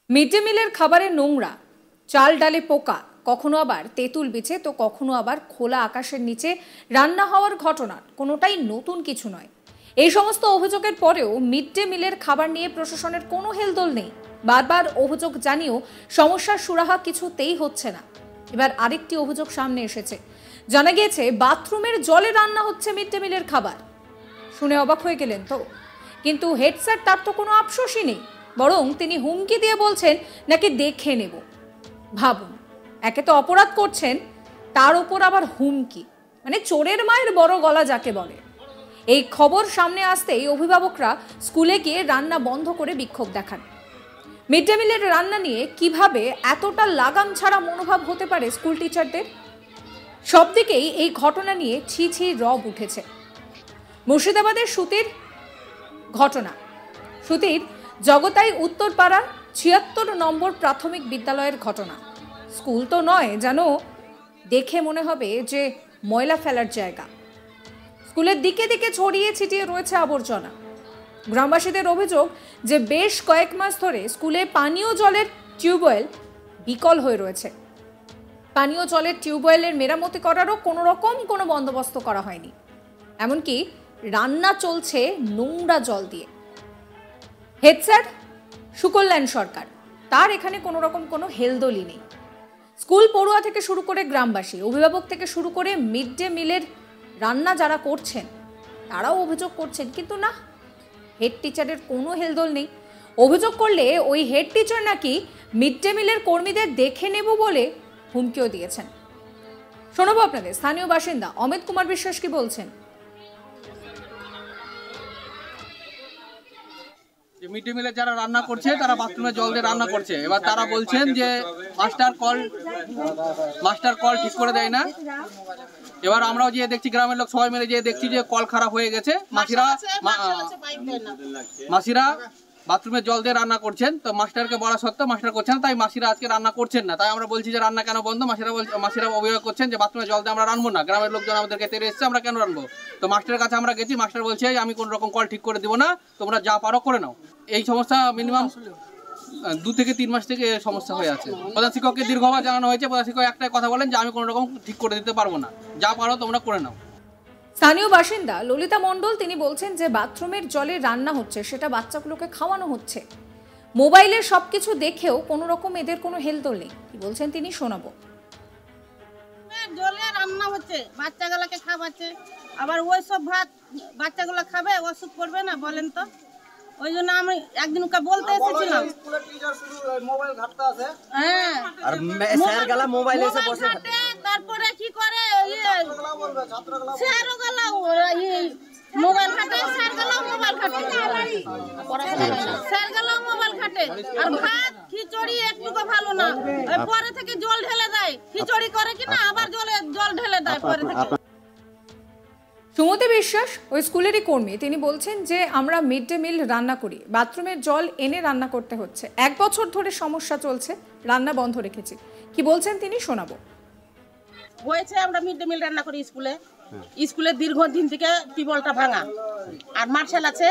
Mid day মিলের খাবারে নোংরা, চাল ডালে পোকা, কখনো আবার তেঁতুল বিছে তো কখনো আবার খোলা আকাশের নিচে রান্না হওয়ার ঘটনা কোনোটাই নতুন কিছু নয়। এই সমস্ত অভিযোগের পরেও মিড ডে মিলের খাবার নিয়ে প্রশাসনের কোনো হেলদোল নেই। বারবার অভিযোগ জানিয়েও সমস্যার সুরাহা কিছুতেই হচ্ছে না। এবার আরেকটি অভিযোগ সামনে এসেছে। জানা গিয়েছে বাথরুমের জলে রান্না হচ্ছে মিড ডে মিলের খাবার। শুনে অবাক হয়ে গেলেন তো? কিন্তু হেড স্যার তার তো কোনো আফসোসই নেই, বরং তিনি হুমকি দিয়ে বলছেন নাকি দেখে নেব। ভাবুন, একে তো অপরাধ করছেন, তার উপর আবার হুমকি, মানে চোরের মায়ের বড় গলা যাকে বলে। এই খবর সামনে আসতেই অভিভাবকরা স্কুলে গিয়ে রান্না বন্ধ করে বিক্ষোভ দেখান। মিড ডে মিলের রান্না নিয়ে কিভাবে এতটা লাগাম ছাড়া মনোভাব হতে পারে স্কুল টিচারদের? সব দিকেই এই ঘটনা নিয়ে ছি ছি রব উঠেছে। মুর্শিদাবাদের সুতির ঘটনা। সুতির জগতাই উত্তরপাড়া ৭৬ নম্বর প্রাথমিক বিদ্যালয়ের ঘটনা। স্কুল তো নয়, যেন দেখে মনে হবে যে ময়লা ফেলার জায়গা। স্কুলের দিকে দিকে ছড়িয়ে ছিটিয়ে রয়েছে আবর্জনা। গ্রামবাসীদের অভিযোগ যে বেশ কয়েক মাস ধরে স্কুলে পানীয় জলের টিউবওয়েল বিকল হয়ে রয়েছে। পানীয় জলের টিউবওয়েলের মেরামতি করারও কোনো বন্দোবস্ত করা হয়নি। এমনকি রান্না চলছে নোংরা জল দিয়ে। হেড স্যার সুকল্যাণ সরকার, তার এখানে কোনো হেলদোলই নেই। স্কুল পড়ুয়া থেকে শুরু করে গ্রামবাসী, অভিভাবক থেকে শুরু করে মিড ডে মিলের রান্না যারা করছেন তারাও অভিযোগ করছেন, কিন্তু না, হেড টিচারের কোনো হেলদোল নেই। অভিযোগ করলে ওই হেড টিচার নাকি মিড ডে মিলের কর্মীদের দেখে নেব বলে হুমকিও দিয়েছেন। শোনাবো আপনাদের স্থানীয় বাসিন্দা অমিত কুমার বিশ্বাস কি বলছেন। মিড ডে মিলে যারা রান্না করছে তারা বাথরুমে জল দিয়ে রান্না করছে। এবার তারা বলছেন যে মাস্টার কল ঠিক করে দেয় না। এবার আমরাও যে দেখছি, গ্রামের লোক সবাই মিলে যে দেখছি যে কল খারাপ হয়ে গেছে। মাসিরা বাথরুমে জল দিয়ে রান্না করছেন, তো মাস্টারকে বলা সত্ত্বেও মাস্টার করছেন, তাই মাসিরা আজকে রান্না করছেন না। তাই আমরা বলছি যে রান্না কেন বন্ধ? মাসিরা অভিযোগ করছেন যে বাথরুমে জল দিয়ে আমরা রান্নবো না, গ্রামের লোকজন আমাদেরকে তেড়ে এসছে, আমরা কেন রান্নবো? তো মাস্টারের কাছে আমরা গেছি, মাস্টার বলছে আমি কোন রকম কল ঠিক করে দিব না, তোমরা যা পারো করে নাও। এই সমস্যা মিনিমাম 2 থেকে 3 মাস থেকে সমস্যা হয়ে আছে। প্রধান শিক্ষককে দীর্ঘবার জানানো হয়েছে। প্রধান শিক্ষক একটাই কথা বলেন যে আমি কোনো রকম ঠিক করে দিতে পারবো না, যা পারো তোমরা করে নাও। স্থানীয় বাসিন্দা ললিতা মণ্ডল তিনি বলছেন যে বাথরুমের জলে রান্না হচ্ছে, সেটা বাচ্চাগুলোকে খাওয়ানো হচ্ছে। মোবাইলের সবকিছু দেখেও কোনো রকম এদের কোনো হেলদোল নেই। কি বলছেন তিনি শোনাবো। জলে রান্না হচ্ছে, বাচ্চাগুলোকে খাওয়াচ্ছে, আবার ওই সব ভাত বাচ্চাগুলো খাবে, ওষুধ করবে না বলেন তো? ওই জন্য আমি একদিন ওকে বলতে এসেছিলাম। হ্যাঁ, আর স্যার গেলা মোবাইলে এসে বসে থাকে, তারপরে কি করে স্যারও গেলা মোবাইল ঘাটে, স্যার গেলাও মোবাইল ঘাটে, স্যার গেলাও মোবাইল ঘাটে। আর ভাত খিচুড়ি একটুকু ভালো না, পরে থেকে জল ঢেলে দেয়। খিচুড়ি করে কিনা আবার জল ঢেলে দেয় পরে থেকে। সুমতি বিশ্বাস ওই স্কুলেরই কর্মী, তিনি বলছেন যে আমরা মিড ডে মিল রান্না করি, বাথরুমের জল এনে রান্না করতে হচ্ছে। 1 বছর ধরে সমস্যা চলছে, রান্না বন্ধ রেখেছি। কি বলছেন তিনি শোনাবো। হয়েছে আমরা মিড ডে মিল রান্না করি স্কুলে দীর্ঘদিন থেকে টিউবওয়েলটা ভাঙা। আর মার্শাল আছে,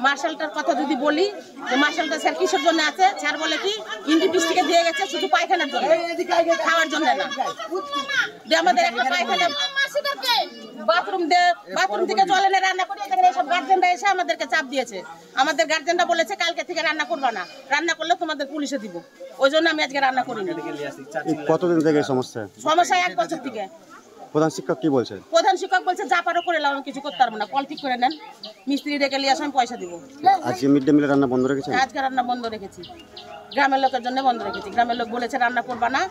মার্শালটার কথা যদি বলি, মার্শালটা স্যার কিসের জন্য আছে? স্যার বলে কি ইন্ডিপিস থেকে দিয়ে গেছে শুধু পায়খানার জন্য, খাওয়ার জন্য না। আমাদের একটা পায়খানা বাথরুম থেকে জল এনে রান্না করি, এখানে সব গার্জেনরা এসে আমাদেরকে চাপ দিয়েছে। আমাদের গার্জেনরা বলেছে কালকে থেকে রান্না করবা না, রান্না করলে তোমাদের পুলিশে দিব। ওই জন্য আমি আজকে রান্না করিনি। কতদিন থেকে সমস্যা? 1 বছর থেকে। প্রধান শিক্ষক কি বলছে? প্রধান শিক্ষক বলছে যা পারো করে নাও, কিছু করতে পারবো না, কল ঠিক করে নেন, মিস্ত্রি ডেকে নিয়ে আসো, আমি পয়সা দিব। আজকে মিড ডে মিলের রান্না বন্ধ রেখেছেন? আজকে রান্না বন্ধ রেখেছি, গ্রামের লোকের জন্য বন্ধ রেখেছি। গ্রামের লোক বলেছে রান্না করবা না।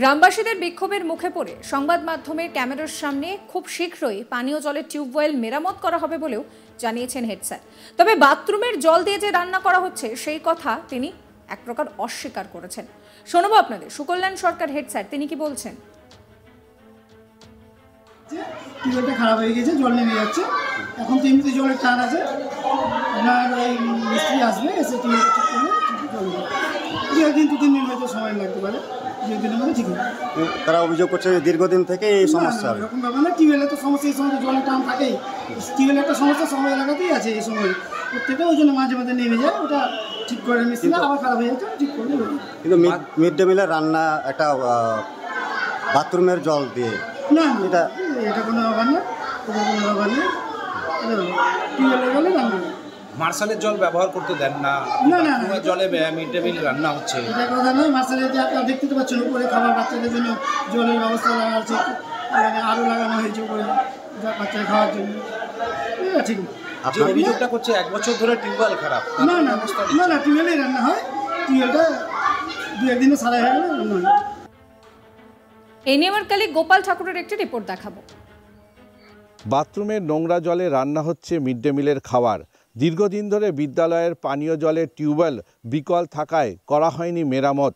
গ্রামবাসীদের বিক্ষোভের মুখে পড়ে সংবাদ মাধ্যমের ক্যামেরার সামনে খুব শীঘ্রই পানীয় জলের টিউবওয়েল মেরামত করা হবে বলেও জানিয়েছেন হেড স্যার। তবে বাথরুমের জল দিয়ে যে রান্না করা হচ্ছে সেই কথা তিনি এক প্রকার অস্বীকার করেছেন। শোনাবো আপনাদের সুকল্যাণ সরকার হেড স্যার, তিনি কি বলছেন। টিউবওয়েলটা খারাপ হয়ে গেছে, জল নেমে যাচ্ছে। এখন তো এমনিতে জলের টান আছে, আপনার ওই মিস্ত্রি আসবে, এসে টিউবওয়েল ঠিক করে জল দেবে। 2 দিন হয়তো সময় লাগতে পারে, 2 দিনের মধ্যে ঠিক হবে। তারা অভিযোগ করছে দীর্ঘদিন থেকে এই সমস্যা। এরকম ব্যাপার না, টিউবওয়েলের তো সমস্যা, এই সময় জলের টান থাকেই। টিউবওয়েলের একটা সমস্যা সবাই এলাকাতেই আছে এই সময়, প্রত্যেকে ওই জন্য মাঝে মাঝে নেমে যায়, ওটা ঠিক করে মিস্ত্রি আবার খারাপ হয়ে যেত, ঠিক করে হয়ে যেত। কিন্তু মিড ডে মিলের রান্না একটা বাথরুমের জল দিয়ে, না এটা এটা কোনো ব্যাপার না, এটা কোনো ব্যাপার নেই, টিউবওয়েলে গেলে রান্না হয়। মার্শালের জল ব্যবহার করতে দেন না, না, না, না। বাথরুমের জলে মিড ডে মিল রান্না হচ্ছে। এটা কথা নয়, মার্শালের যে আপনারা দেখতে তো পাচ্ছেন উপরে খাবার বাচ্চাদের জন্য জলের ব্যবস্থা লাগা আছে, আরও লাগানো হয়েছে উপরে বাচ্চারা খাওয়ার জন্য, এটা ঠিক না। যে অভিযোগটা করছে 1 বছর ধরে টিউবওয়েল খারাপ, না না না না টিউবওয়েলেই রান্না হয়, টিউবওয়েলটা 2-1 দিনে সারাই হয়ে গেলে রান্না হয়। এই নিয়ে আমার কালী গোপাল ঠাকুরের একটি রিপোর্ট দেখাবো। বাথরুমের নোংরা জলে রান্না হচ্ছে মিড ডে মিলের খাবার। দীর্ঘদিন ধরে বিদ্যালয়ের পানীয় জলের টিউবওয়েল বিকল থাকায় করা হয়নি মেরামত,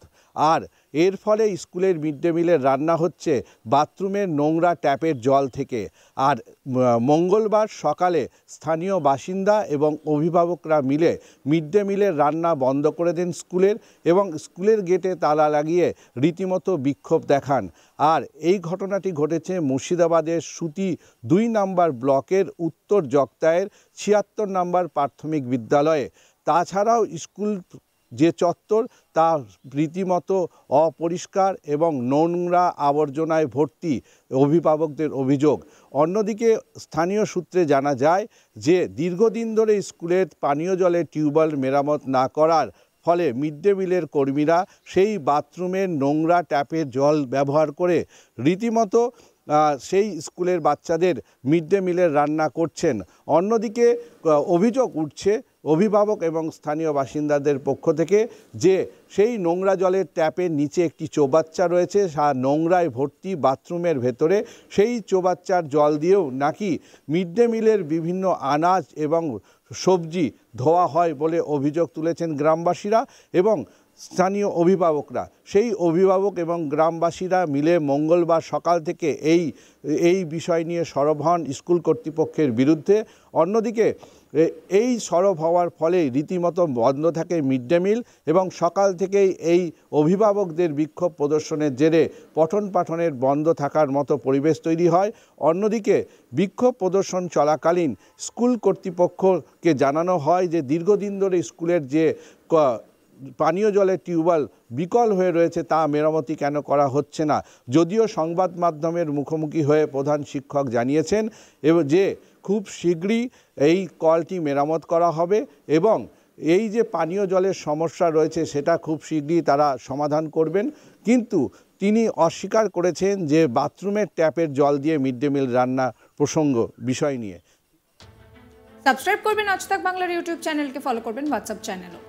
আর এর ফলে স্কুলের মিড ডে মিলের রান্না হচ্ছে বাথরুমের নোংরা ট্যাপের জল থেকে। আর মঙ্গলবার সকালে স্থানীয় বাসিন্দা এবং অভিভাবকরা মিলে মিড ডে মিলের রান্না বন্ধ করে দেন স্কুলের, এবং স্কুলের গেটে তালা লাগিয়ে রীতিমতো বিক্ষোভ দেখান। আর এই ঘটনাটি ঘটেছে মুর্শিদাবাদের সুতি 2 নম্বর ব্লকের উত্তর জগতায়ের 76 নম্বর প্রাথমিক বিদ্যালয়ে। তাছাড়াও স্কুল যে চত্বর তা রীতিমতো অপরিষ্কার এবং নোংরা আবর্জনায় ভর্তি, অভিভাবকদের অভিযোগ। অন্যদিকে স্থানীয় সূত্রে জানা যায় যে দীর্ঘদিন ধরে স্কুলের পানীয় জলের টিউবওয়েল মেরামত না করার ফলে মিড ডে মিলের কর্মীরা সেই বাথরুমের নোংরা ট্যাপের জল ব্যবহার করে রীতিমতো সেই স্কুলের বাচ্চাদের মিড ডে মিলের রান্না করছেন। অন্যদিকে অভিযোগ উঠছে অভিভাবক এবং স্থানীয় বাসিন্দাদের পক্ষ থেকে যে সেই নোংরা জলের ট্যাপের নিচে একটি চৌবাচ্চা রয়েছে, নোংরায় ভর্তি বাথরুমের ভেতরে সেই চৌবাচ্চার জল দিয়েও নাকি মিড ডে মিলের বিভিন্ন আনাজ এবং সবজি ধোয়া হয় বলে অভিযোগ তুলেছেন গ্রামবাসীরা এবং স্থানীয় অভিভাবকরা। সেই অভিভাবক এবং গ্রামবাসীরা মিলে মঙ্গলবার সকাল থেকে এই বিষয় নিয়ে সরব হন স্কুল কর্তৃপক্ষের বিরুদ্ধে। অন্যদিকে এই সরব হওয়ার ফলে রীতিমতো বন্ধ থাকে মিড ডে মিল এবং সকাল থেকেই এই অভিভাবকদের বিক্ষোভ প্রদর্শনের জেরে পঠন পাঠনের বন্ধ থাকার মতো পরিবেশ তৈরি হয়। অন্যদিকে বিক্ষোভ প্রদর্শন চলাকালীন স্কুল কর্তৃপক্ষকে জানানো হয় যে দীর্ঘদিন ধরে স্কুলের যে পানীয় জলের টিউবওয়েল বিকল হয়ে রয়েছে তা মেরামতি কেন করা হচ্ছে না। যদিও সংবাদ মাধ্যমের মুখোমুখি হয়ে প্রধান শিক্ষক জানিয়েছেন এবং যে খুব শীঘ্রই এই কলটি মেরামত করা হবে এবং এই যে পানীয় জলের সমস্যা রয়েছে সেটা খুব শীঘ্রই তারা সমাধান করবেন। কিন্তু তিনি অস্বীকার করেছেন যে বাথরুমের ট্যাপের জল দিয়ে মিড ডে মিল রান্না প্রসঙ্গ বিষয় নিয়ে। সাবস্ক্রাইব করবেন আজ তাক বাংলার ইউটিউব চ্যানেলকে, ফলো করবেন হোয়াটসঅ্যাপ চ্যানেলও।